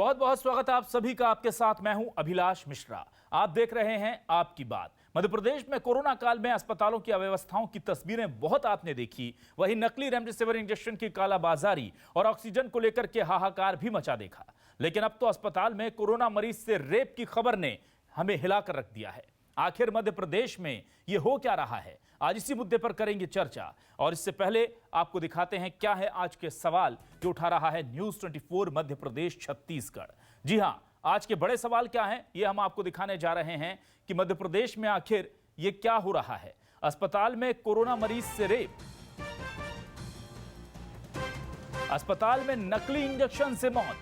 बहुत बहुत स्वागत है आप सभी का। आपके साथ मैं हूं अभिलाष मिश्रा। आप देख रहे हैं आपकी बात। मध्य प्रदेश में कोरोना काल में अस्पतालों की अव्यवस्थाओं की तस्वीरें बहुत आपने देखी। वहीं नकली रेमडेसिविर इंजेक्शन की कालाबाजारी और ऑक्सीजन को लेकर के हाहाकार भी मचा देखा। लेकिन अब तो अस्पताल में कोरोना मरीज से रेप की खबर ने हमें हिलाकर रख दिया है। आखिर मध्य प्रदेश में यह हो क्या रहा है, आज इसी मुद्दे पर करेंगे चर्चा। और इससे पहले आपको दिखाते हैं क्या है आज के सवाल जो उठा रहा है न्यूज 24 मध्य प्रदेश छत्तीसगढ़। जी हां, आज के बड़े सवाल क्या हैं ये हम आपको दिखाने जा रहे हैं कि मध्य प्रदेश में आखिर ये क्या हो रहा है। अस्पताल में कोरोना मरीज से रेप, अस्पताल में नकली इंजेक्शन से मौत,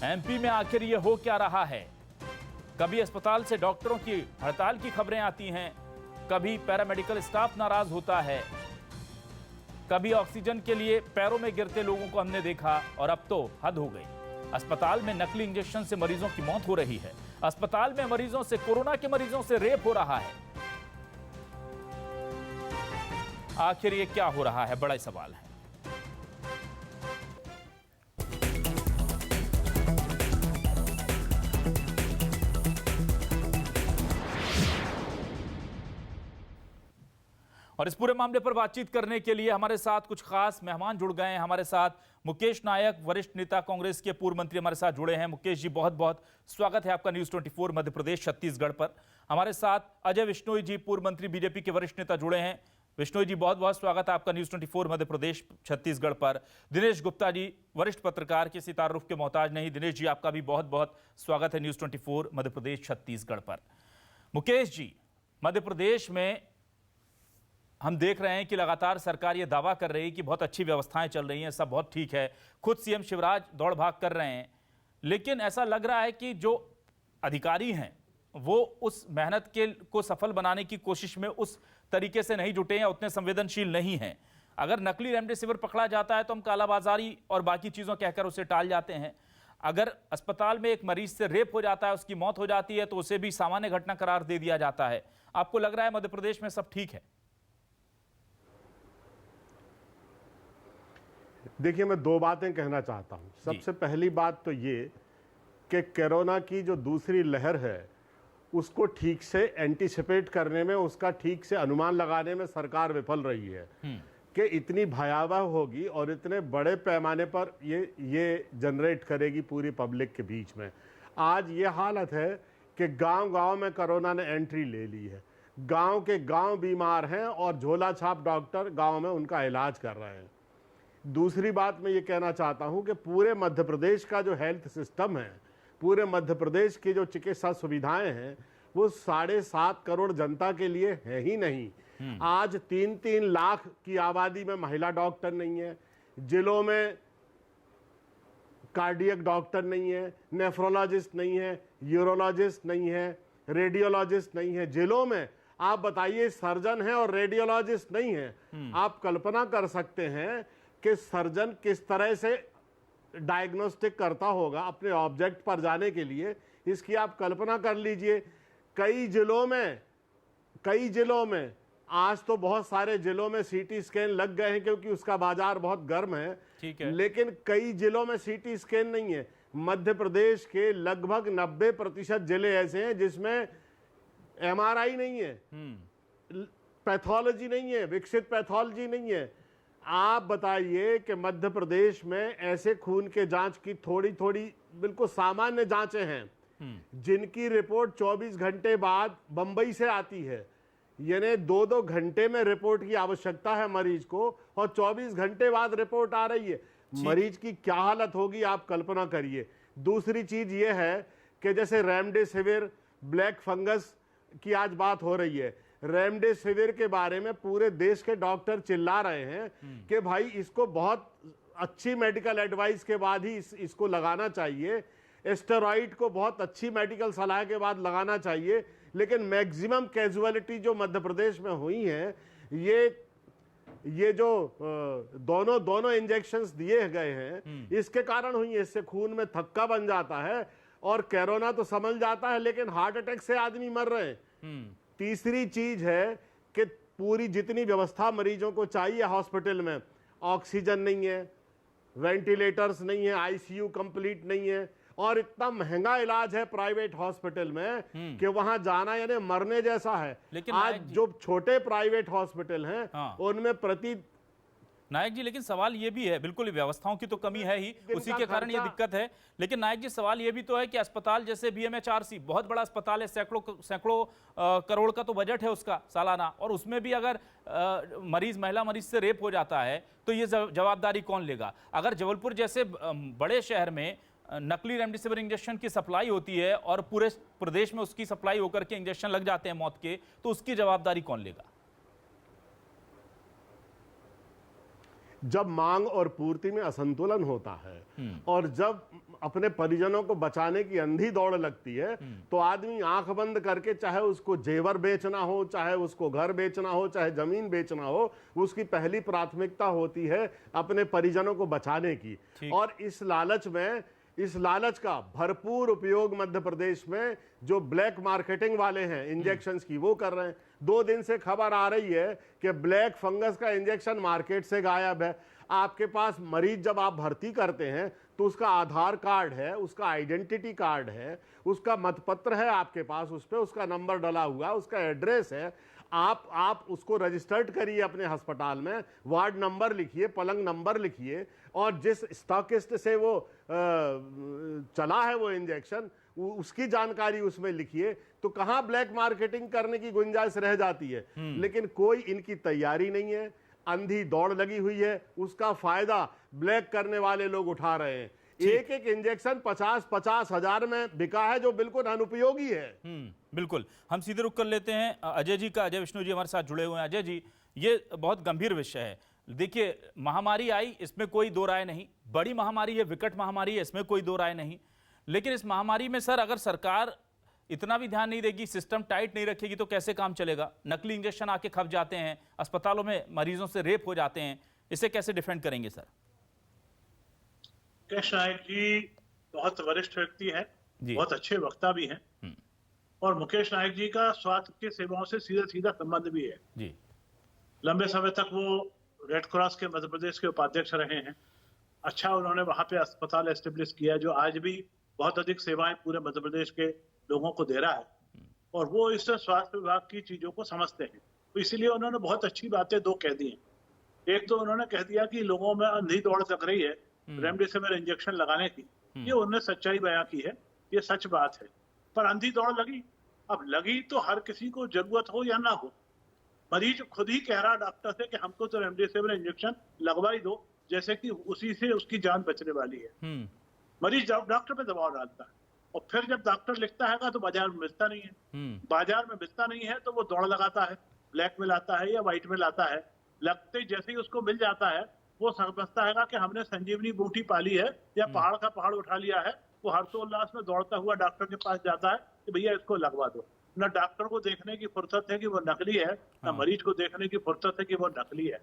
एमपी में आखिर ये हो क्या रहा है। कभी अस्पताल से डॉक्टरों की हड़ताल की खबरें आती हैं, कभी पैरामेडिकल स्टाफ नाराज होता है, कभी ऑक्सीजन के लिए पैरों में गिरते लोगों को हमने देखा, और अब तो हद हो गई। अस्पताल में नकली इंजेक्शन से मरीजों की मौत हो रही है। अस्पताल में मरीजों से, कोरोना के मरीजों से रेप हो रहा है। आखिर ये क्या हो रहा है, बड़ा सवाल है। और इस पूरे मामले पर बातचीत करने के लिए हमारे साथ कुछ खास मेहमान जुड़ गए हैं। हमारे साथ मुकेश नायक, वरिष्ठ नेता कांग्रेस के, पूर्व मंत्री हमारे साथ जुड़े हैं। मुकेश जी, बहुत बहुत स्वागत है आपका न्यूज 24 मध्य प्रदेश छत्तीसगढ़ पर। हमारे साथ अजय विश्नोई जी, पूर्व मंत्री बीजेपी के वरिष्ठ नेता जुड़े हैं। विश्नोई जी, बहुत बहुत स्वागत है आपका न्यूज 24 मध्य प्रदेश छत्तीसगढ़ पर। दिनेश गुप्ता जी, वरिष्ठ पत्रकार, किसी तारुफ के मोहताज नहीं। दिनेश जी, आपका भी बहुत बहुत स्वागत है न्यूज 24 मध्य प्रदेश छत्तीसगढ़ पर। मुकेश जी, मध्य प्रदेश में हम देख रहे हैं कि लगातार सरकार ये दावा कर रही है कि बहुत अच्छी व्यवस्थाएं चल रही हैं, सब बहुत ठीक है, खुद सीएम शिवराज दौड़ भाग कर रहे हैं, लेकिन ऐसा लग रहा है कि जो अधिकारी हैं वो उस मेहनत को सफल बनाने की कोशिश में उस तरीके से नहीं जुटे हैं, उतने संवेदनशील नहीं हैं। अगर नकली रेमडेसिविर पकड़ा जाता है तो हम कालाबाजारी और बाकी चीज़ों कहकर उसे टाल जाते हैं। अगर अस्पताल में एक मरीज से रेप हो जाता है, उसकी मौत हो जाती है, तो उसे भी सामान्य घटना करार दे दिया जाता है। आपको लग रहा है मध्य प्रदेश में सब ठीक है? देखिए, मैं दो बातें कहना चाहता हूं। सबसे पहली बात तो ये कि कोरोना की जो दूसरी लहर है उसको ठीक से एंटीसिपेट करने में, उसका ठीक से अनुमान लगाने में सरकार विफल रही है कि इतनी भयावह होगी और इतने बड़े पैमाने पर ये जनरेट करेगी पूरी पब्लिक के बीच में। आज ये हालत है कि गांव-गांव में कोरोना ने एंट्री ले ली है। गांव के गांव बीमार हैं और झोला छाप डॉक्टर गांव में उनका इलाज कर रहे हैं। दूसरी बात मैं ये कहना चाहता हूं कि पूरे मध्य प्रदेश का जो हेल्थ सिस्टम है, पूरे मध्य प्रदेश की जो चिकित्सा सुविधाएं हैं, वो 7.5 करोड़ जनता के लिए है ही नहीं। आज 3-3 लाख की आबादी में महिला डॉक्टर नहीं है, जिलों में कार्डियक डॉक्टर नहीं है, नेफ्रोलॉजिस्ट नहीं है, यूरोलॉजिस्ट नहीं है, रेडियोलॉजिस्ट नहीं है। जिलों में आप बताइए, सर्जन है और रेडियोलॉजिस्ट नहीं है। आप कल्पना कर सकते हैं कि सर्जन किस तरह से डायग्नोस्टिक करता होगा अपने ऑब्जेक्ट पर जाने के लिए, इसकी आप कल्पना कर लीजिए। कई जिलों में आज तो बहुत सारे जिलों में सीटी स्कैन लग गए हैं क्योंकि उसका बाजार बहुत गर्म है, ठीक है, लेकिन कई जिलों में सीटी स्कैन नहीं है। मध्य प्रदेश के लगभग 90% जिले ऐसे हैं जिसमें एमआरआई नहीं है, पैथोलॉजी नहीं है, विकसित पैथोलॉजी नहीं है। आप बताइए कि मध्य प्रदेश में ऐसे खून के जांच की थोड़ी थोड़ी बिल्कुल सामान्य जांचें हैं जिनकी रिपोर्ट 24 घंटे बाद बंबई से आती है। यानी 2-2 घंटे में रिपोर्ट की आवश्यकता है मरीज को, और 24 घंटे बाद रिपोर्ट आ रही है। मरीज की क्या हालत होगी आप कल्पना करिए। दूसरी चीज यह है कि जैसे रेमडेसिविर, ब्लैक फंगस की आज बात हो रही है, रेमडेसिविर के बारे में पूरे देश के डॉक्टर चिल्ला रहे हैं कि भाई इसको बहुत अच्छी मेडिकल एडवाइस के बाद ही इसको लगाना चाहिए, स्टेरॉइड को बहुत अच्छी मेडिकल सलाह के बाद लगाना चाहिए। लेकिन मैक्सिमम कैजुअलिटी जो मध्य प्रदेश में हुई है, ये जो दोनों इंजेक्शंस दिए गए हैं इसके कारण हुई है। इससे खून में थक्का बन जाता है और कोरोना तो समझ जाता है, लेकिन हार्ट अटैक से आदमी मर रहे हैं। तीसरी चीज है कि पूरी जितनी व्यवस्था मरीजों को चाहिए हॉस्पिटल में, ऑक्सीजन नहीं है, वेंटिलेटर्स नहीं है, आईसीयू कंप्लीट नहीं है, और इतना महंगा इलाज है प्राइवेट हॉस्पिटल में कि वहां जाना यानी मरने जैसा है। लेकिन आज जो छोटे प्राइवेट हॉस्पिटल हैं उनमें प्रति नायक जी, लेकिन सवाल ये भी है, बिल्कुल व्यवस्थाओं की तो कमी है ही, उसी के कारण ये दिक्कत है। लेकिन नायक जी, सवाल ये भी तो है कि अस्पताल जैसे बीएमएचआरसी बहुत बड़ा अस्पताल है, सैकड़ों करोड़ का तो बजट है उसका सालाना, और उसमें भी अगर महिला मरीज से रेप हो जाता है तो ये जवाबदारी कौन लेगा? अगर जबलपुर जैसे बड़े शहर में नकली रेमडेसिविर इंजेक्शन की सप्लाई होती है और पूरे प्रदेश में उसकी सप्लाई होकर के इंजेक्शन लग जाते हैं मौत के, तो उसकी जवाबदारी कौन लेगा? जब मांग और पूर्ति में असंतुलन होता है और जब अपने परिजनों को बचाने की अंधी दौड़ लगती है तो आदमी आंख बंद करके, चाहे उसको जेवर बेचना हो, चाहे उसको घर बेचना हो, चाहे जमीन बेचना हो, उसकी पहली प्राथमिकता होती है अपने परिजनों को बचाने की। और इस लालच का भरपूर उपयोग मध्य प्रदेश में जो ब्लैक मार्केटिंग वाले हैं इंजेक्शंस की, वो कर रहे हैं। 2 दिन से खबर आ रही है कि ब्लैक फंगस का इंजेक्शन मार्केट से गायब है। आपके पास मरीज जब आप भर्ती करते हैं तो उसका आधार कार्ड है, उसका आइडेंटिटी कार्ड है, उसका मतपत्र है आपके पास, उस पर उसका नंबर डला हुआ, उसका एड्रेस है। आप उसको रजिस्टर्ड करिए अपने अस्पताल में, वार्ड नंबर लिखिए, पलंग नंबर लिखिए, और जिस स्टॉकिस्ट से वो चला है वो इंजेक्शन, उसकी जानकारी उसमें लिखिए। तो कहां ब्लैक मार्केटिंग करने की गुंजाइश रह जाती है? लेकिन कोई इनकी तैयारी नहीं है, अंधी दौड़ लगी हुई है, उसका फायदा ब्लैक करने वाले लोग उठा रहे हैं। एक एक इंजेक्शन 50-50 हजार में बिका है, जो बिल्कुल अनुपयोगी है। बिल्कुल। हम सीधे रुक कर लेते हैं अजय जी का। अजय विष्णु जी हमारे साथ जुड़े हुए हैं। अजय जी, ये बहुत गंभीर विषय है। देखिए, महामारी आई, इसमें कोई दो राय नहीं, बड़ी महामारी है, विकट महामारी है, इसमें कोई दो राय नहीं। लेकिन इस महामारी में सर, अगर सरकार इतना भी ध्यान नहीं देगी, सिस्टम टाइट नहीं रखेगी, तो कैसे काम चलेगा? नकली इंजेक्शन आके खप जाते हैं, अस्पतालों में मरीजों से रेप हो जाते हैं, इसे कैसे डिफेंड करेंगे सर? मुकेश नायक जी बहुत वरिष्ठ व्यक्ति है, बहुत अच्छे वक्ता भी हैं, और मुकेश नायक जी का स्वास्थ्य की सेवाओं से सीधा संबंध भी है जी। लंबे समय तक वो रेड क्रॉस के मध्य प्रदेश के उपाध्यक्ष रहे हैं। अच्छा, उन्होंने वहां पे अस्पताल एस्टेब्लिश किया जो आज भी बहुत अधिक सेवाएं पूरे मध्य प्रदेश के लोगों को दे रहा है, और वो इस स्वास्थ्य विभाग की चीजों को समझते हैं। तो इसीलिए उन्होंने बहुत अच्छी बातें 2 कह दी हैं। एक तो उन्होंने कह दिया कि लोगों में अंधी दौड़ लग रही है रेमडेसिविर इंजेक्शन लगाने की, ये उन्होंने सच्चाई बयां की है, ये सच बात है। पर अंधी दौड़ लगी, अब लगी तो हर किसी को जरूरत हो या ना हो, मरीज खुद ही कह रहा डॉक्टर से कि हमको तो रेमडेसिविर इंजेक्शन लगवा ही दो, जैसे कि उसी से उसकी जान बचने वाली है। मरीज डॉक्टर पे दबाव डालता है, और फिर जब डॉक्टर लिखता है तो बाजार में मिलता नहीं है। बाजार में मिलता नहीं है तो वो दौड़ लगाता है, ब्लैक में लाता है या व्हाइट में लाता है। लगते जैसे ही उसको मिल जाता है, वो समझता है कि हमने संजीवनी बूटी पाली है या पहाड़ का पहाड़ उठा लिया है। वो हर्षोल्लास में दौड़ता हुआ डॉक्टर के पास जाता है कि भैया इसको लगवा दो। न डॉक्टर को देखने की फुर्सत है कि वो नकली है, न मरीज को देखने की फुर्सत है कि वो नकली है।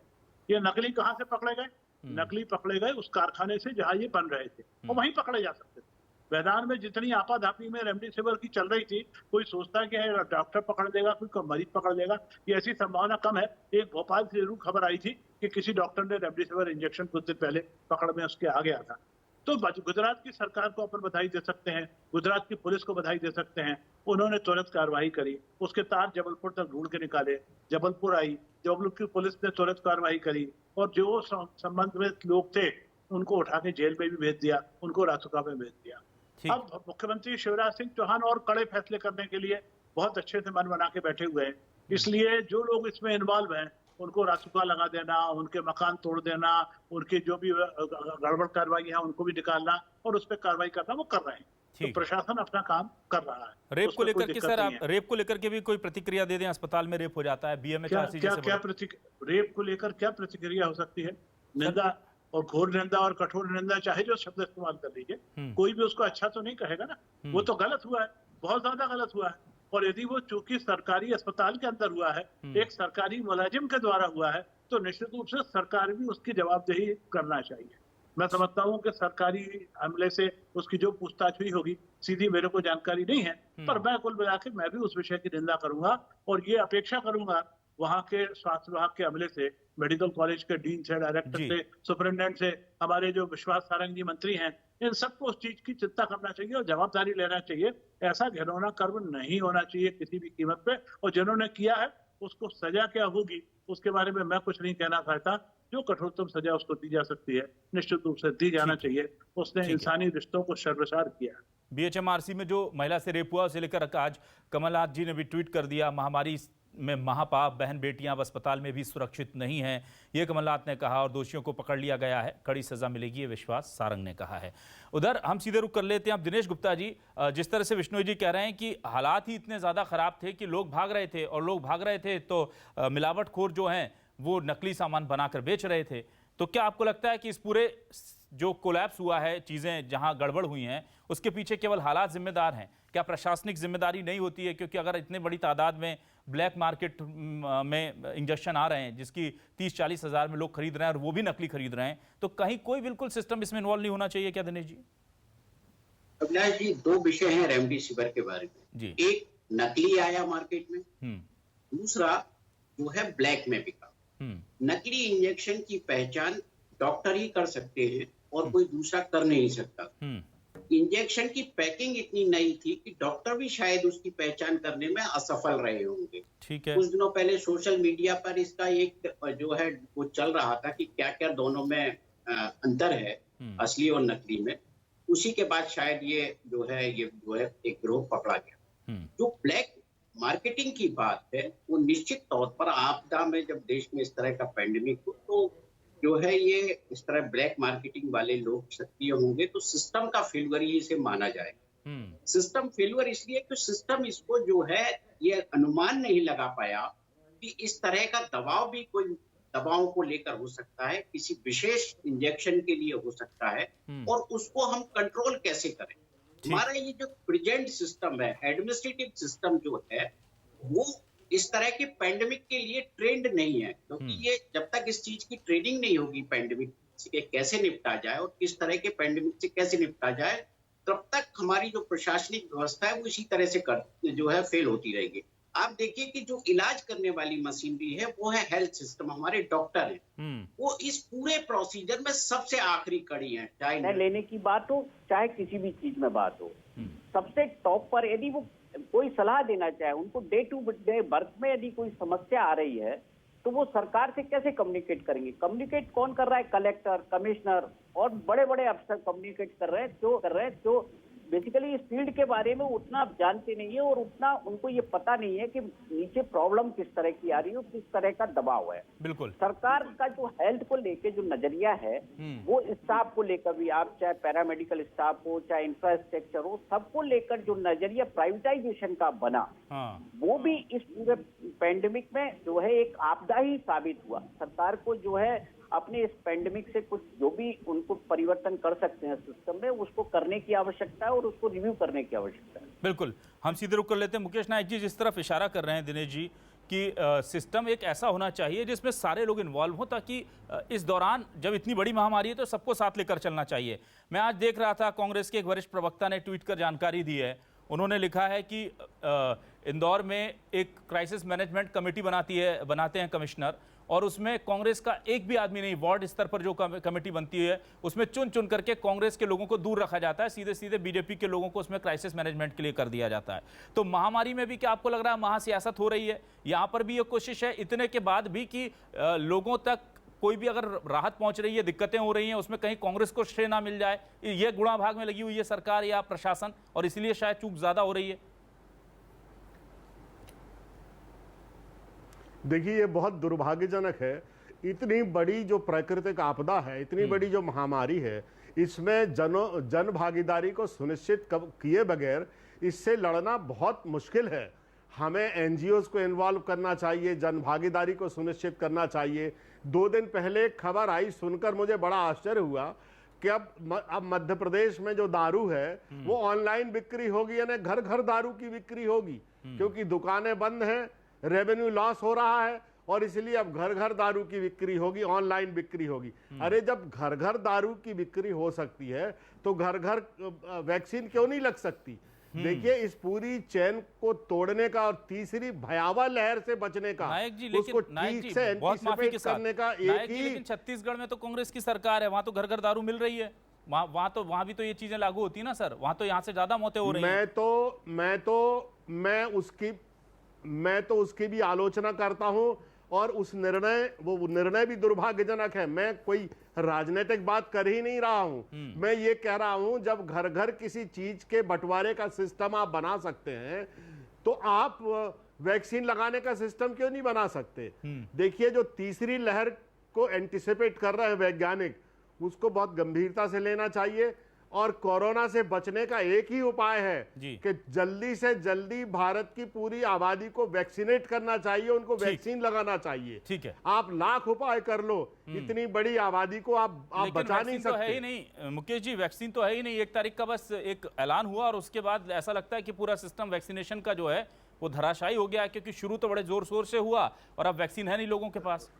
ये नकली कहाँ से पकड़े गए? नकली पकड़े गए उस कारखाने से जहां ये बन रहे थे, और वहीं पकड़े जा सकते थे। मैदान में जितनी आपाधापी में रेमडेसिविर की चल रही थी, कोई सोचता है कि डॉक्टर पकड़ लेगा, कोई मरीज पकड़ लेगा, ये ऐसी संभावना कम है। एक भोपाल से जरूर खबर आई थी कि किसी डॉक्टर ने रेमडेसिविर इंजेक्शन कुछ दिन पहले पकड़ में उसके आ गया था। तो गुजरात की सरकार को अपन बधाई दे सकते हैं, गुजरात की पुलिस को बधाई दे सकते हैं, उन्होंने तुरंत कार्रवाई करी, उसके तार जबलपुर तक ढूंढ के निकाले, जबलपुर आई, जबलपुर की पुलिस ने तुरंत कार्रवाई करी, और जो संबंध में लोग थे उनको उठा के जेल में भी भेज दिया, उनको रासुका में भेज दिया। अब मुख्यमंत्री शिवराज सिंह चौहान और कड़े फैसले करने के लिए बहुत अच्छे से मन बना के बैठे हुए हैं। इसलिए जो लोग इसमें इन्वॉल्व हैं उनको रासुका लगा देना, उनके मकान तोड़ देना, उनकी जो भी गड़बड़ कार्रवाई है उनको भी निकालना और उस पर कार्रवाई करना वो कर रहे हैं। तो प्रशासन अपना काम कर रहा है। रेप को लेकर के सर, आप रेप को लेकर के भी कोई प्रतिक्रिया दे दें? अस्पताल में रेप हो जाता है, बीएमएचआरसी जैसे रेप को लेकर क्या प्रतिक्रिया हो सकती है? निंदा और घोर निंदा और कठोर निंदा, चाहे जो शब्द इस्तेमाल कर लीजिए, कोई भी उसको अच्छा तो नहीं कहेगा ना। वो तो गलत हुआ है, बहुत ज्यादा गलत हुआ है। और यदि वो चूंकि सरकारी अस्पताल के अंदर हुआ है, एक सरकारी मुलाजिम के द्वारा हुआ है, तो निश्चित रूप से सरकार भी उसकी जवाबदेही करना चाहिए। मैं समझता हूँ कि सरकारी अमले से उसकी जो पूछताछ हुई होगी, सीधी मेरे को जानकारी नहीं है, पर मैं कुल मिला के मैं भी उस विषय की निंदा करूंगा और ये अपेक्षा करूंगा वहां के स्वास्थ्य विभाग के अमले से, मेडिकल कॉलेज के डीन से, डायरेक्टर से, सुपरिटेंडेंट से, हमारे जो विश्वास सारंग जी मंत्री हैं, इन सबको उस चीज की चिंता करना चाहिए और जवाबदारी लेना चाहिए। ऐसा घिनौना कर्म नहीं होना चाहिए किसी भी कीमत पे, और जिन्होंने किया है उसको सजा क्या होगी उसके बारे में मैं कुछ नहीं कहना चाहता। जो कठोरतम सजा उसको दी जा सकती है निश्चित रूप से दी जाना चाहिए। उसने इंसानी रिश्तों को शर्मसार किया। बीएचएमआरसी में जो महिला से रेप हुआ उसे लेकर आज कमलनाथ जी ने भी ट्वीट कर दिया, महामारी में महापाप, बहन बेटियां अब अस्पताल में भी सुरक्षित नहीं हैं, ये कमलनाथ ने कहा, और दोषियों को पकड़ लिया गया है, कड़ी सजा मिलेगी, ये विश्वास सारंग ने कहा है। उधर हम सीधे रुख कर लेते हैं अब दिनेश गुप्ता जी। जिस तरह से विष्णु जी कह रहे हैं कि हालात ही इतने ज़्यादा ख़राब थे कि लोग भाग रहे थे, और लोग भाग रहे थे तो मिलावटखोर जो हैं वो नकली सामान बनाकर बेच रहे थे, तो क्या आपको लगता है कि इस पूरे जो कोलैप्स हुआ है, चीज़ें जहां गड़बड़ हुई हैं, उसके पीछे केवल हालात जिम्मेदार हैं? क्या प्रशासनिक जिम्मेदारी नहीं होती है? क्योंकि अगर इतनी बड़ी तादाद में ब्लैक मार्केट में इंजेक्शन आ रहे हैं जिसकी 30-40 हज़ार में लोग खरीद रहे हैं और वो भी नकली खरीद रहे हैं, तो कहीं कोई बिल्कुल सिस्टम इसमें इन्वॉल्व नहीं होना चाहिए क्या दिनेश जी? अविनाश जी, दो विषय हैं रेमडेसिविर के बारे में जी। एक नकली आया मार्केट में, दूसरा जो है ब्लैक में बिका। नकली इंजेक्शन की पहचान डॉक्टर ही कर सकते हैं और कोई दूसरा कर नहीं सकता। इंजेक्शन की पैकिंग इतनी नई थी कि डॉक्टर भी शायद उसकी पहचान करने में असफल रहे होंगे। ठीक है। कुछ दिनों पहले सोशल मीडिया पर इसका एक जो है वो चल रहा था कि क्या क्या दोनों में अंतर है, असली और नकली में। उसी के बाद शायद ये जो है एक गिरोह पकड़ा गया। जो ब्लैक मार्केटिंग की बात है वो निश्चित तौर पर आपदा में, जब देश में इस तरह का पैंडेमिक हो तो जो है ये इस तरह ब्लैक मार्केटिंग वाले लोग सक्रिय होंगे तो सिस्टम का फेल्यूर ही इसे माना जाएगा। सिस्टम फेल्यूर इसलिए कि सिस्टम इसको जो है ये अनुमान नहीं लगा पाया कि इस तरह का दबाव भी कोई दबाव को लेकर हो सकता है, किसी विशेष इंजेक्शन के लिए हो सकता है, और उसको हम कंट्रोल कैसे करें। हमारा ये जो प्रेजेंट सिस्टम है, एडमिनिस्ट्रेटिव सिस्टम जो है, वो इस तरह के पैंडेमिक के लिए ट्रेंड नहीं है, क्योंकि ये जब तक इस चीज की ट्रेनिंग नहीं होगी पैंडेमिक से कैसे निपटा जाए और किस तरह के पैंडेमिक से कैसे निपटा जाए, तब तक हमारी जो प्रशासनिक व्यवस्था है वो इसी तरह से जो है फेल होती रहेगी। आप देखिए कि जो इलाज करने वाली मशीनरी है वो है हेल्थ सिस्टम, हमारे डॉक्टर हैं, वो इस पूरे प्रोसीजर में सबसे आखिरी कड़ी है। चाहे लेने की बात हो चाहे किसी भी चीज में बात हो, सबसे टॉप पर यदि वो कोई सलाह देना चाहे, उनको डे टू डे वर्क में यदि कोई समस्या आ रही है तो वो सरकार से कैसे कम्युनिकेट करेंगे? कम्युनिकेट कौन कर रहा है? कलेक्टर, कमिश्नर और बड़े बड़े अफसर कम्युनिकेट कर रहे हैं जो बेसिकली इस फील्ड के बारे में उतना आप जानते नहीं है और उतना उनको ये पता नहीं है कि नीचे प्रॉब्लम किस तरह की आ रही है और किस तरह का दबाव है। बिल्कुल। सरकार का जो हेल्थ को लेके जो नजरिया है वो स्टाफ को लेकर भी, आप चाहे पैरामेडिकल स्टाफ हो चाहे इंफ्रास्ट्रक्चर हो, सबको लेकर जो नजरिया प्राइवेटाइजेशन का बना, वो भी इस पूरे पैंडेमिक में जो है एक आपदा ही साबित हुआ। सरकार को जो है अपने इस पैंडेमिक से कुछ जो भी उनको परिवर्तन कर सकते हैं सिस्टम में, उसको करने की आवश्यकता है और उसको रिव्यू करने की आवश्यकता है। बिल्कुल, हम सीधे रुक कर लेते हैं। मुकेश नायक जी जिस तरफ इशारा कर रहे हैं दिनेश जी कि सिस्टम एक ऐसा होना चाहिए जिसमें सारे लोग इन्वॉल्व हों, ताकि इस दौरान जब इतनी बड़ी महामारी है तो सबको साथ लेकर चलना चाहिए। मैं आज देख रहा था कांग्रेस के एक वरिष्ठ प्रवक्ता ने ट्वीट कर जानकारी दी है। उन्होंने लिखा है कि इंदौर में एक क्राइसिस मैनेजमेंट कमेटी बनाते हैं कमिश्नर, और उसमें कांग्रेस का एक भी आदमी नहीं, वार्ड स्तर पर जो कमेटी बनती है उसमें चुन चुन करके कांग्रेस के लोगों को दूर रखा जाता है, सीधे सीधे बीजेपी के लोगों को उसमें क्राइसिस मैनेजमेंट के लिए कर दिया जाता है। तो महामारी में भी क्या आपको लग रहा है महासियासत हो रही है? यहाँ पर भी ये कोशिश है इतने के बाद भी कि लोगों तक कोई भी अगर राहत पहुंच रही है, दिक्कतें हो रही हैं, उसमें कहीं कांग्रेस को श्रेय ना मिल जाए, ये गुणा भाग में लगी हुई है सरकार या प्रशासन, और इसलिए शायद चूक ज्यादा हो रही है। देखिए, ये बहुत दुर्भाग्यजनक है। इतनी बड़ी जो प्राकृतिक आपदा है, इतनी बड़ी जो महामारी है, इसमें जन भागीदारी को सुनिश्चित किए बगैर इससे लड़ना बहुत मुश्किल है। हमें एनजीओज को इन्वॉल्व करना चाहिए, जन भागीदारी को सुनिश्चित करना चाहिए। 2 दिन पहले एक खबर आई, सुनकर मुझे बड़ा आश्चर्य हुआ कि अब मध्य प्रदेश में जो दारू है वो ऑनलाइन बिक्री होगी, यानी घर घर दारू की बिक्री होगी, क्योंकि दुकानें बंद हैं, रेवेन्यू लॉस हो रहा है, और इसलिए अब घर घर दारू की बिक्री होगी, ऑनलाइन बिक्री होगी। अरे जब घर घर दारू की बिक्री हो सकती है तो घर घर वैक्सीन क्यों नहीं लग सकती? देखिए इस पूरी चेन को तोड़ने का और तीसरी भयावह लहर से बचने का, नायक जी, उसको नायक ठीक जी, से बहुत माफी के साथ करने का नायक एक जी, ही। लेकिन छत्तीसगढ़ में तो कांग्रेस की सरकार है, वहां तो घर घर दारू मिल रही है, वहां भी तो ये चीजें लागू होती है ना सर, वहां तो यहाँ से ज्यादा मौतें हो रही हैं। मैं तो उसकी भी आलोचना करता हूं, और वो निर्णय भी दुर्भाग्यजनक है। मैं कोई राजनीतिक बात कर ही नहीं रहा हूं, मैं ये कह रहा हूं जब घर घर किसी चीज के बंटवारे का सिस्टम आप बना सकते हैं तो आप वैक्सीन लगाने का सिस्टम क्यों नहीं बना सकते। देखिए जो तीसरी लहर को एंटिसिपेट कर रहे हैं वैज्ञानिक, उसको बहुत गंभीरता से लेना चाहिए, और कोरोना से बचने का एक ही उपाय है कि जल्दी से जल्दी भारत की पूरी आबादी को वैक्सीनेट करना चाहिए, उनको वैक्सीन लगाना चाहिए। ठीक है, आप लाख उपाय कर लो, इतनी बड़ी आबादी को आप बचा नहीं सकते। तो है ही नहीं मुकेश जी, वैक्सीन तो है ही नहीं। 1 तारीख का बस एक ऐलान हुआ और उसके बाद ऐसा लगता है कि पूरा सिस्टम वैक्सीनेशन का जो है वो धराशायी हो गया, क्योंकि शुरू तो बड़े जोर शोर से हुआ और अब वैक्सीन है नहीं लोगों के पास।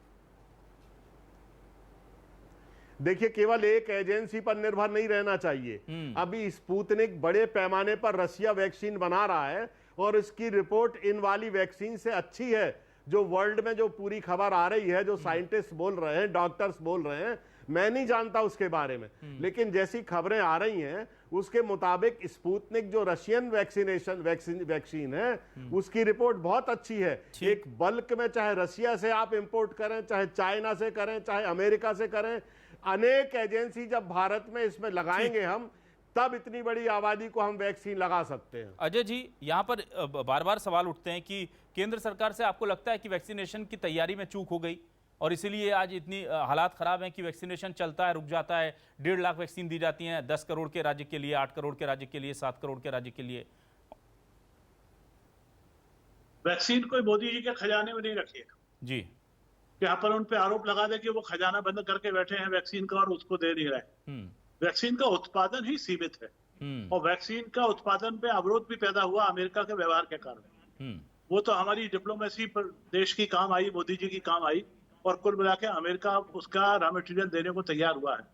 देखिए केवल एक एजेंसी पर निर्भर नहीं रहना चाहिए। अभी स्पुतनिक बड़े पैमाने पर रशिया वैक्सीन बना रहा है और इसकी रिपोर्ट इन वाली वैक्सीन से अच्छी है। जो वर्ल्ड में जो पूरी खबर आ रही है, जो साइंटिस्ट बोल रहे हैं, डॉक्टर्स बोल रहे हैं, मैं नहीं जानता उसके बारे में, लेकिन जैसी खबरें आ रही हैं उसके मुताबिक स्पुतनिक जो रशियन वैक्सीन है उसकी रिपोर्ट बहुत अच्छी है। एक बल्क में, चाहे रशिया से आप इंपोर्ट करें, चाहे चाइना से करें, चाहे अमेरिका से करें, अनेक एजेंसी जब भारत में इसमें लगाएंगे हम, तब इतनी बड़ी आबादी को हम वैक्सीन लगा सकते हैं। अजय जी, यहाँ पर बार बार सवाल उठते हैं कि केंद्र सरकार से आपको लगता है कि वैक्सीनेशन की तैयारी में चूक हो गई और इसीलिए आज इतनी हालात खराब हैं कि वैक्सीनेशन चलता है, रुक जाता है, 1.5 लाख वैक्सीन दी जाती हैं 10 करोड़ के राज्य के लिए, 8 करोड़ के राज्य के लिए, 7 करोड़ के राज्य के लिए। वैक्सीन कोई मोदी जी के खजाने में नहीं रखिएगा जी, यहाँ पर उन पे आरोप लगा दे कि वो खजाना बंद करके बैठे हैं वैक्सीन का और उसको दे नहीं रहे। वैक्सीन का उत्पादन ही सीमित है और वैक्सीन का उत्पादन पे अवरोध भी पैदा हुआ अमेरिका के व्यवहार के कारण। वो तो हमारी डिप्लोमेसी पर देश की काम आई, मोदी जी की काम आई, और कुल मिला के अमेरिका उसका रॉ मटेरियल देने को तैयार हुआ है।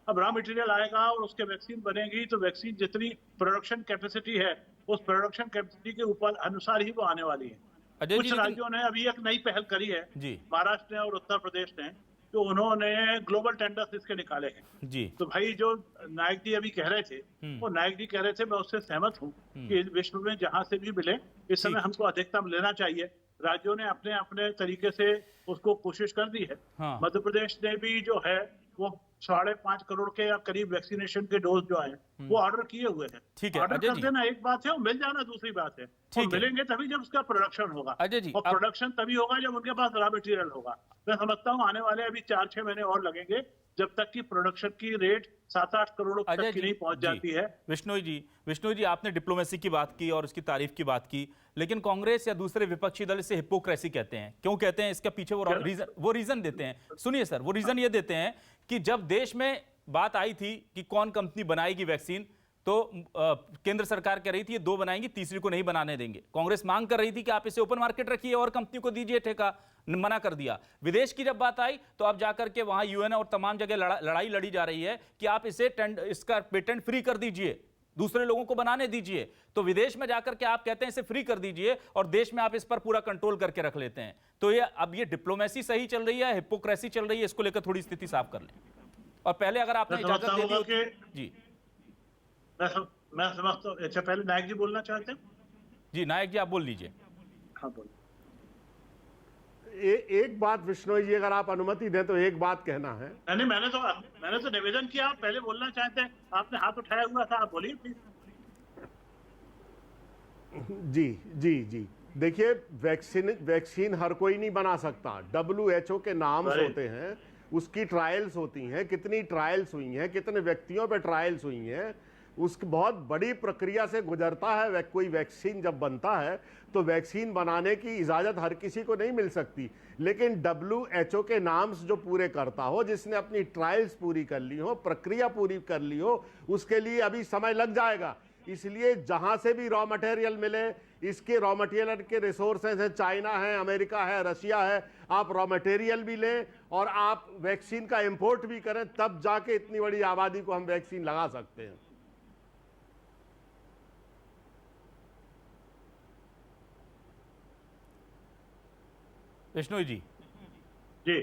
अब रॉ मटेरियल आएगा और उसके वैक्सीन बनेगी, तो वैक्सीन जितनी प्रोडक्शन कैपेसिटी है उस प्रोडक्शन कैपेसिटी के ऊपर अनुसार ही वो आने वाली है। कुछ राज्यों ने अभी एक नई पहल करी है, महाराष्ट्र ने और उत्तर प्रदेश ने, तो उन्होंने ग्लोबल टेंडर्स इसके निकाले हैं जी। तो भाई जो नायक जी अभी कह रहे थे, वो नायक जी कह रहे थे, मैं उससे सहमत हूँ कि विश्व में जहां से भी मिले इस समय हमको अधिकतम लेना चाहिए। राज्यों ने अपने अपने तरीके से उसको कोशिश कर दी है। मध्य प्रदेश ने भी जो है वो 5.5 करोड़ के या करीब वैक्सीनेशन के डोज जो है वो ऑर्डर किए हुए हैं। ठीक है, ऑर्डर कर देना एक बात है, वो मिल जाना दूसरी बात है। और मिलेंगे तभी जब उसका प्रोडक्शन होगा, और प्रोडक्शन तभी होगा जब उनके पास रॉ मटेरियल होगा। मैं समझता हूँ आने वाले अभी 4-6 महीने और लगेंगे जब तक कि प्रोडक्शन की रेट 7-8 करोड़ तक की नहीं पहुंच जाती है। विश्नोई जी, आपने डिप्लोमेसी की बात की और उसकी तारीफ की बात की, लेकिन कांग्रेस या दूसरे विपक्षी दल इसे हिपोक्रेसी कहते हैं। क्यों कहते हैं? इसके पीछे वो रीजन देते हैं। सुनिए सर, वो रीजन ये देते हैं कि जब देश में बात आई थी कि कौन कंपनी बनाएगी वैक्सीन, तो केंद्र सरकार कह रही थी ये 2 बनाएंगी, तीसरी को नहीं बनाने देंगे। कांग्रेस मांग कर रही थी कि आप इसे ओपन मार्केट रखिए और कंपनी को दीजिए ठेका, मना कर दिया। विदेश की जब बात आई तो अब जाकर के वहां यूएन और तमाम जगह लड़ाई लड़ी जा रही है कि आप इसका पेटेंट फ्री कर दीजिए, दूसरे लोगों को बनाने दीजिए। तो विदेश में जाकर के आप कहते हैं इसे फ्री कर दीजिए और देश में आप इस पर पूरा कंट्रोल करके रख लेते हैं। तो ये डिप्लोमेसी सही चल रही है, हिपोक्रेसी चल रही है? इसको लेकर थोड़ी स्थिति साफ कर लें। और पहले अगर आपने इजाजत दे दी जी। मैं समझता हूँ। अच्छा, पहले नायक जी बोलना चाहते हैं? जी नायक जी, आप बोल लीजिए। हाँ बोल। एक बात विश्नोई जी, अगर आप अनुमति दें तो एक बात कहना है। नहीं, मैंने तो निवेदन किया, आप पहले बोलना चाहते हैं, आपने हाथ उठाया हुआ था, आप बोलिए प्लीज। जी देखिए, वैक्सीन हर कोई नहीं बना सकता। WHO के नाम्स होते हैं, उसकी ट्रायल्स होती हैं, कितनी ट्रायल्स हुई हैं, कितने व्यक्तियों पे ट्रायल्स हुई हैं, उसकी बहुत बड़ी प्रक्रिया से गुजरता है। कोई वैक्सीन जब बनता है तो वैक्सीन बनाने की इजाज़त हर किसी को नहीं मिल सकती, लेकिन WHO के नाम्स जो पूरे करता हो, जिसने अपनी ट्रायल्स पूरी कर ली हो, प्रक्रिया पूरी कर ली हो, उसके लिए अभी समय लग जाएगा। इसलिए जहां से भी रॉ मटेरियल मिले, इसके रॉ मटेरियल के रिसोर्सेज हैं, चाइना है, अमेरिका है, रशिया है, आप रॉ मटेरियल भी लें और आप वैक्सीन का इंपोर्ट भी करें, तब जाके इतनी बड़ी आबादी को हम वैक्सीन लगा सकते हैं। विष्णु जी। जी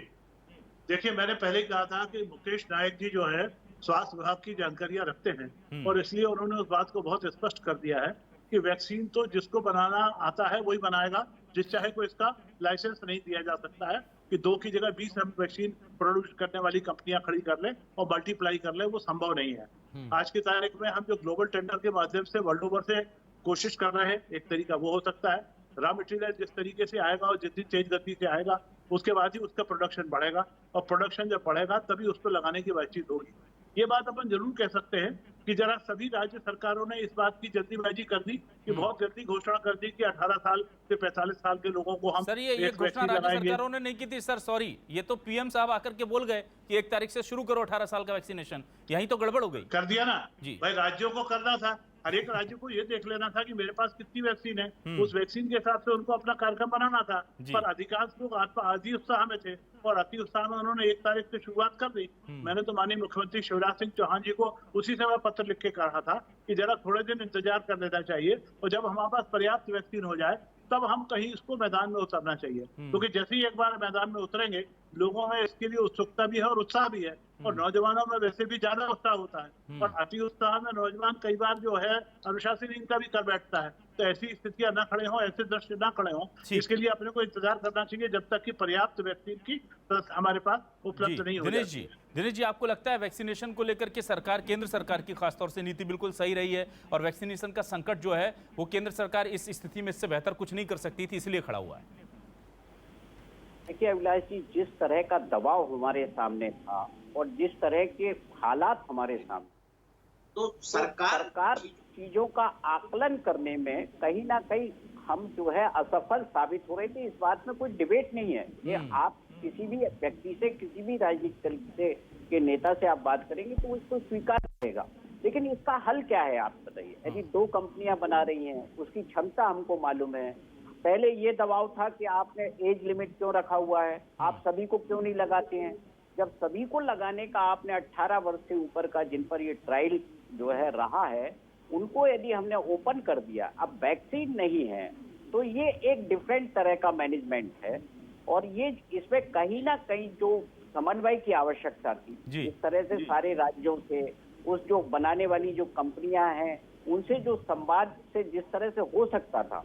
देखिए, मैंने पहले ही कहा था कि मुकेश नायक जी जो है स्वास्थ्य विभाग की जानकारियां रखते हैं और इसलिए उन्होंने उस बात को बहुत स्पष्ट कर दिया है कि वैक्सीन तो जिसको बनाना आता है वही बनाएगा, जिस चाहे को इसका लाइसेंस नहीं दिया जा सकता है कि 2 की जगह 20 हम वैक्सीन प्रोड्यूस करने वाली कंपनियां खड़ी कर ले और मल्टीप्लाई कर ले, वो संभव नहीं है। आज की तारीख में हम जो ग्लोबल टेंडर के माध्यम से वर्ल्ड ओवर से कोशिश कर रहे हैं, एक तरीका वो हो सकता है। रॉ मटेरियल जिस तरीके से आएगा और जितनी तेज गति से आएगा उसके बाद ही उसका प्रोडक्शन बढ़ेगा और प्रोडक्शन जब बढ़ेगा तभी उसको लगाने की बातचीत होगी। ये बात अपन जरूर कह सकते हैं कि जरा सभी राज्य सरकारों ने इस बात की जल्दीबाजी कर दी कि बहुत जल्दी घोषणा कर दी कि 18 साल से 45 साल के लोगों को हम सर ये घोषणा राज्य सरकारों ने नहीं की थी सर, सॉरी, ये तो पीएम साहब आकर के बोल गए कि 1 तारीख से शुरू करो 18 साल का वैक्सीनेशन। यही तो गड़बड़ हो गई। कर दिया ना जी भाई, राज्यों को करना था। हर एक राज्य को ये देख लेना था कि मेरे पास कितनी वैक्सीन है, उस वैक्सीन के हिसाब से उनको अपना कार्यक्रम बनाना था। पर अधिकांश लोग आदि उत्साह में थे और अति उत्साह में उन्होंने 1 तारीख से शुरुआत कर दी। मैंने तो माननीय मुख्यमंत्री शिवराज सिंह चौहान जी को उसी समय पत्र लिख के कहा था कि जरा थोड़े दिन इंतजार कर लेना चाहिए और जब हमारे पास पर्याप्त वैक्सीन हो जाए तब हम कहीं इसको मैदान में उतरना चाहिए, क्योंकि जैसे ही एक बार मैदान में उतरेंगे लोगों में इसके लिए उत्सुकता भी है और उत्साह भी है और नौजवानों में वैसे भी ज्यादा उत्साह होता है और अति उत्साह में नौजवान कई बार जो है अनुशासनहीनता भी कर बैठता है। तो ऐसी स्थितियां ना खड़े हों, ऐसे दृश्य ना खड़े हों, इसके लिए अपने को इंतजार करना चाहिए जब तक कि पर्याप्त वैक्सीन की हमारे पास उपलब्ध नहीं हो जाती। दिनेश जी, आपको लगता है वैक्सीनेशन को लेकर के सरकार, केंद्र सरकार की खासतौर से नीति बिल्कुल सही रही है और वैक्सीनेशन का संकट जो है वो केंद्र सरकार इस स्थिति में इससे बेहतर कुछ नहीं कर सकती थी, इसलिए खड़ा हुआ है? देखिए अभिलाष जी, जिस तरह का दबाव हमारे सामने था और जिस तरह के हालात हमारे सामने, तो सरकार चीजों का आकलन करने में कहीं ना कहीं हम जो है असफल साबित हो रहे थे। इस बात में कोई डिबेट नहीं है। ये आप किसी भी व्यक्ति से, किसी भी राजनीतिक दल से के नेता से आप बात करेंगे तो इसको स्वीकार करेगा। लेकिन इसका हल क्या है आप बताइए। यदि 2 कंपनियां बना रही हैं, उसकी क्षमता हमको मालूम है। पहले ये दबाव था कि आपने एज लिमिट क्यों रखा हुआ है, आप सभी को क्यों नहीं लगाते हैं। जब सभी को लगाने का आपने 18 वर्ष से ऊपर का जिन पर ये ट्रायल जो है रहा है उनको यदि हमने ओपन कर दिया, अब वैक्सीन नहीं है, तो ये एक डिफरेंट तरह का मैनेजमेंट है और ये इसमें कहीं ना कहीं जो समन्वय की आवश्यकता थी, इस तरह से सारे राज्यों से, उस जो बनाने वाली जो कंपनियां हैं उनसे जो संवाद से जिस तरह से हो सकता था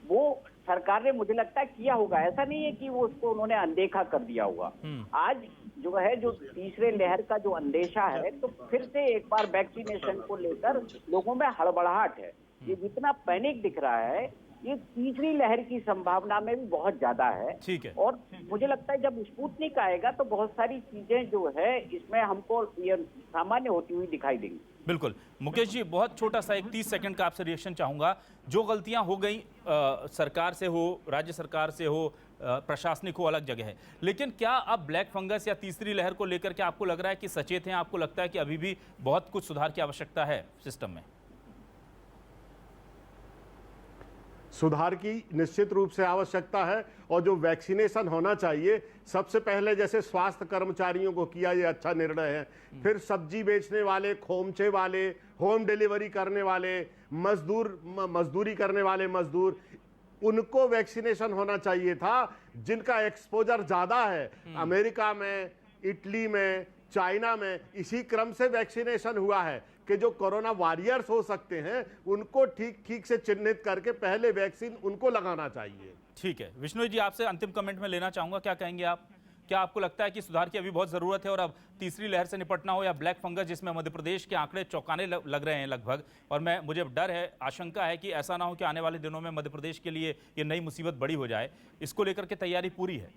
वो सरकार ने मुझे लगता है किया होगा। ऐसा नहीं है कि वो उसको उन्होंने अनदेखा कर दिया होगा। आज जो है जो तीसरे लहर का जो अंदेशा है, तो फिर से एक बार वैक्सीनेशन को लेकर लोगों में हड़बड़ाहट है। ये जितना पैनिक दिख रहा है ये तीसरी लहर की संभावना में भी बहुत ज्यादा है। ठीक है। और मुझे लगता है जब स्पुतनिक आएगा तो बहुत सारी चीजें जो है इसमें हमको ये सामान्य होती हुई दिखाई देंगी। बिल्कुल। मुकेश जी, बहुत छोटा सा एक 30 सेकंड का आपसे रिएक्शन चाहूंगा। जो गलतियां हो गई सरकार से हो, राज्य सरकार से हो, प्रशासनिक हो, अलग जगह है, लेकिन क्या अब ब्लैक फंगस या तीसरी लहर को लेकर के आपको लग रहा है कि सचेत हैं? आपको लगता है कि अभी भी बहुत कुछ सुधार की आवश्यकता है सिस्टम में? सुधार की निश्चित रूप से आवश्यकता है और जो वैक्सीनेशन होना चाहिए सबसे पहले जैसे स्वास्थ्य कर्मचारियों को किया, ये अच्छा निर्णय है। फिर सब्जी बेचने वाले, खोमचे वाले, होम डिलीवरी करने वाले, मजदूरी करने वाले मजदूर, उनको वैक्सीनेशन होना चाहिए था जिनका एक्सपोजर ज्यादा है। अमेरिका में, इटली में, चाइना में इसी क्रम से वैक्सीनेशन हुआ है कि जो कोरोना वॉरियर्स हो सकते हैं उनको ठीक से चिन्हित करके पहले वैक्सीन उनको लगाना चाहिए। ठीक है। विष्णु जी, आपसे अंतिम कमेंट में लेना चाहूंगा, क्या कहेंगे आप? क्या आपको लगता है कि सुधार की अभी बहुत जरूरत है और अब तीसरी लहर से निपटना हो या ब्लैक फंगस जिसमें मध्य प्रदेश के आंकड़े चौंकाने लग रहे हैं लगभग, और मुझे डर है, आशंका है कि ऐसा ना हो कि आने वाले दिनों में मध्य प्रदेश के लिए ये नई मुसीबत बड़ी हो जाए, इसको लेकर के तैयारी पूरी है?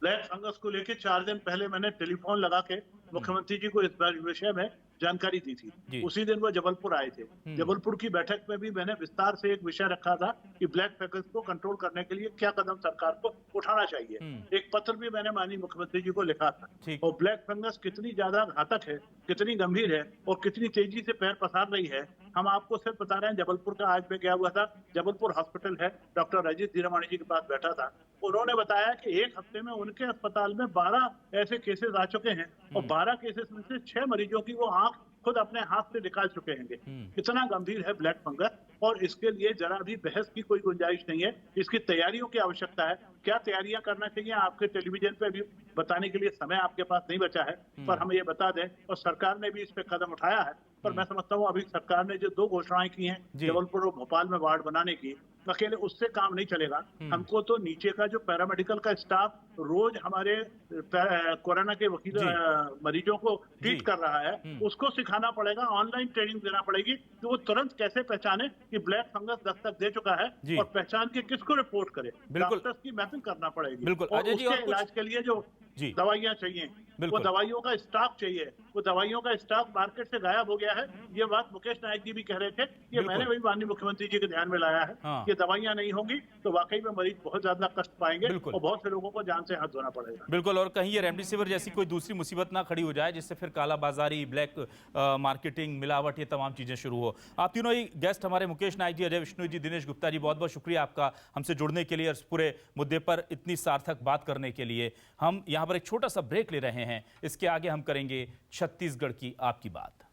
ब्लैक फंगस को लेकर 4 दिन पहले मैंने टेलीफोन लगा के मुख्यमंत्री जी को इस विषय में जानकारी दी थी। उसी दिन वो जबलपुर आए थे। जबलपुर की बैठक में भी मैंने विस्तार से एक विषय रखा था कि ब्लैक फंगस को कंट्रोल करने के लिए क्या कदम सरकार को उठाना चाहिए। एक पत्र भी मैंने माननीय मुख्यमंत्री जी को लिखा था। और ब्लैक फंगस कितनी ज्यादा घातक है, कितनी गंभीर है और कितनी तेजी से पैर पसार रही है, हम आपको सिर्फ बता रहे हैं। जबलपुर का आज मैं गया हुआ था, जबलपुर हॉस्पिटल है, डॉक्टर रजित धीरामाणी जी के पास बैठा था। उन्होंने बताया कि 1 हफ्ते में उनके अस्पताल में 12 ऐसे केसेस आ चुके हैं और 12 केसेस में से 6 मरीजों की वो आंख खुद अपने हाथ से निकाल चुके हैं। इतना गंभीर है ब्लैक फंगस, और इसके लिए जरा भी बहस की कोई गुंजाइश नहीं है। इसकी तैयारियों की आवश्यकता है। क्या तैयारियां करना चाहिए आपके टेलीविजन पे भी बताने के लिए समय आपके पास नहीं बचा है, पर हम ये बता दें, और सरकार ने भी इस पे कदम उठाया है। पर मैं समझता हूँ अभी सरकार ने जो 2 घोषणाएं की हैं जबलपुर और भोपाल में वार्ड बनाने की, अकेले उससे काम नहीं चलेगा। हमको तो नीचे का जो पैरामेडिकल का स्टाफ रोज हमारे कोरोना के वकील मरीजों को ट्रीट कर रहा है, उसको सिखाना पड़ेगा, ऑनलाइन ट्रेनिंग देना पड़ेगी कि वो तुरंत कैसे पहचाने कि ब्लैक फंगस दस्तक दे चुका है, और पहचान के किसको रिपोर्ट करे। डॉक्टर्स की मैपिंग करना पड़ेगी, और उसके इलाज के लिए जो दवाइयां चाहिए, वो दवाइयों का स्टॉक चाहिए। वो दवाइयों का स्टॉक मार्केट से गायब हो गया है। ये बात मुकेश नायक जी भी कह रहे थे, ये मैंने भी माननीय मुख्यमंत्री जी के ध्यान में लाया है। ये दवाइयां नहीं होंगी तो वाकई में मरीज बहुत ज्यादा कष्ट पाएंगे, और बहुत से लोगों को जान से हाथ धोना पड़ेगा। बिल्कुल, और कहीं ये रेमडेसिविर जैसी कोई दूसरी मुसीबत ना खड़ी हो जाए जिससे फिर कालाबाजारी, ब्लैक मार्केटिंग, मिलावट, ये तमाम चीजें शुरू हो। आप तीनों ही गेस्ट हमारे, मुकेश नायक जी, अजय विश्नोई जी, दिनेश गुप्ता जी, बहुत बहुत शुक्रिया आपका हमसे जुड़ने के लिए और इस पूरे मुद्दे पर इतनी सार्थक बात करने के लिए। हम यहाँ पर एक छोटा सा ब्रेक ले रहे हैं, इसके आगे हम करेंगे छत्तीसगढ़ की आपकी बात।